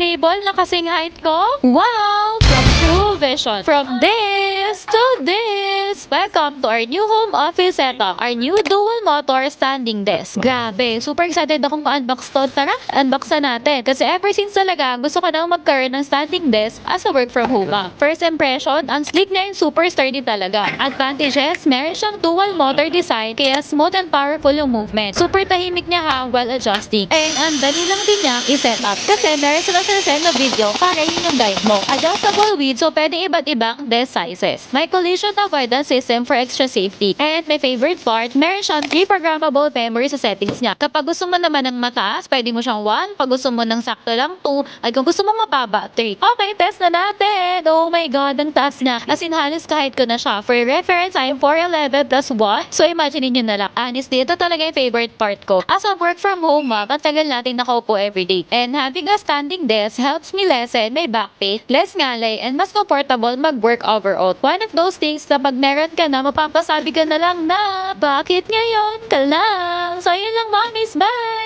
Table na kasing height ko? Wow! From True Vision. From this to this. Welcome to our new home office setup. Our new dual motor standing desk. Grabe, super excited akong ma-unbox to. Tara, unbox na natin. Kasi ever since talaga, gusto ko nang magkaroon ng standing desk as a work from home. First impression, ang sleek niya yung super sturdy talaga. Advantages, meron siyang dual motor design, kaya smooth and powerful yung movement. Super tahimik niya ha, while adjusting. And ang dali lang din niya i-set up. Kasi meron sila send na video para yun yung guide mo. Adjustable width, so pwede iba't ibang desk sizes. May collision avoidance system for extra safety. And my favorite part, meron siyang 3 programmable memory sa settings niya. Kapag gusto mo naman ng mataas, pwede mo siyang 1. Pag gusto mo ng sakto lang 2. Ay kung gusto mo mababa, 3. Okay, test na natin! Oh my god, ang taas niya. As in, halos kahit ko na siya. For reference, I'm 4'11 plus 1. So imagine niyo na lang. Honestly, ito talaga yung favorite part ko. As a work from home, matagal natin nakaupo everyday. And having a standing desk helps me lessen my back pain, less ngalay, and mas comfortable mag-work overall. One of those things na pag meron ka na, mapapasabi ka na lang na, bakit ngayon ka lang? So yun lang, mommies, bye!